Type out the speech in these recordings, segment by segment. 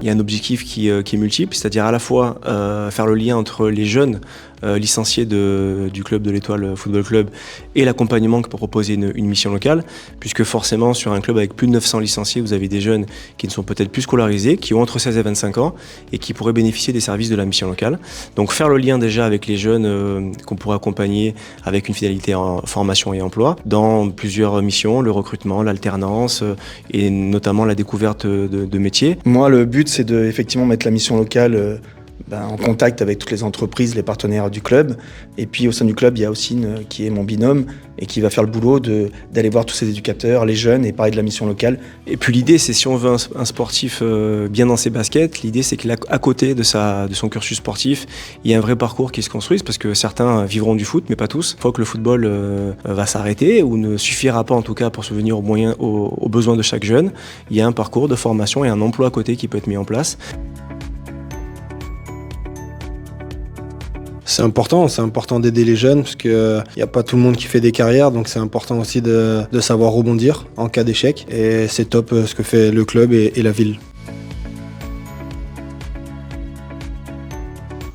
Il y a un objectif qui est multiple, c'est-à-dire à la fois faire le lien entre les jeunes licenciés du club de l'Étoile Football Club et l'accompagnement que peut proposer une mission locale, puisque forcément sur un club avec plus de 900 licenciés, vous avez des jeunes qui ne sont peut-être plus scolarisés, qui ont entre 16 et 25 ans et qui pourraient bénéficier des services de la mission locale. Donc faire le lien déjà avec les jeunes qu'on pourrait accompagner avec une finalité en formation et emploi dans plusieurs missions, le recrutement, l'alternance et notamment la découverte de métiers. Moi, le but, c'est de effectivement mettre la mission locale en contact avec toutes les entreprises, les partenaires du club. Et puis au sein du club, il y a Ossine qui est mon binôme et qui va faire le boulot d'aller voir tous ces éducateurs, les jeunes, et parler de la mission locale. Et puis l'idée, c'est si on veut un sportif bien dans ses baskets, l'idée c'est qu'à côté de son cursus sportif, il y a un vrai parcours qui se construise, parce que certains vivront du foot, mais pas tous. Une fois que le football va s'arrêter, ou ne suffira pas en tout cas pour subvenir aux besoins de chaque jeune, il y a un parcours de formation et un emploi à côté qui peut être mis en place. C'est important d'aider les jeunes parce qu'il n'y a pas tout le monde qui fait des carrières, donc c'est important aussi de savoir rebondir en cas d'échec. Et c'est top ce que fait le club et la ville.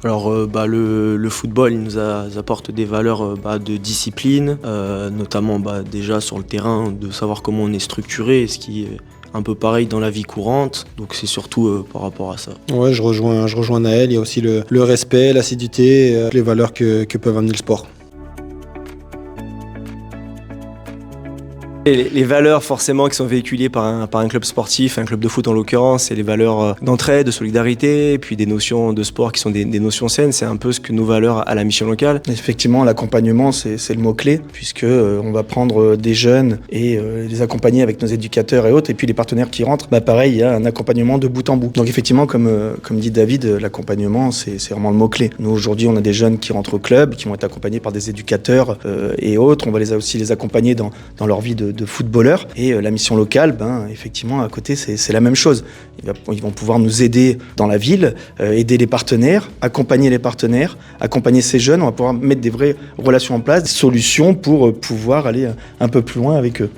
Alors le football, il nous apporte des valeurs de discipline, notamment déjà sur le terrain, de savoir comment on est structuré, ce qui est un peu pareil dans la vie courante, donc c'est surtout par rapport à ça. Ouais, je rejoins Naël, il y a aussi le respect, l'assiduité, les valeurs que peut amener le sport. Et les valeurs forcément qui sont véhiculées par un club sportif, un club de foot en l'occurrence, c'est les valeurs d'entraide, de solidarité, et puis des notions de sport qui sont des notions saines. C'est un peu ce que nos valeurs à la mission locale. Effectivement, l'accompagnement, c'est le mot-clé, puisque on va prendre des jeunes et les accompagner avec nos éducateurs et autres, et puis les partenaires qui rentrent, pareil, il y a un accompagnement de bout en bout. Donc effectivement, comme dit David, l'accompagnement, c'est vraiment le mot-clé. Nous, aujourd'hui, on a des jeunes qui rentrent au club, qui vont être accompagnés par des éducateurs et autres. On va aussi les accompagner dans leur vie de footballeurs. Et la mission locale, effectivement, à côté, c'est la même chose. Ils vont pouvoir nous aider dans la ville, aider les partenaires, accompagner les partenaires, accompagner ces jeunes. On va pouvoir mettre des vraies relations en place, des solutions pour pouvoir aller un peu plus loin avec eux.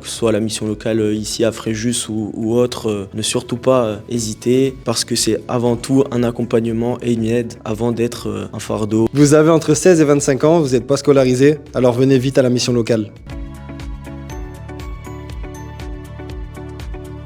Que ce soit la mission locale ici à Fréjus ou autre, ne surtout pas hésiter, parce que c'est avant tout un accompagnement et une aide avant d'être un fardeau. Vous avez entre 16 et 25 ans, vous n'êtes pas scolarisé, alors venez vite à la mission locale.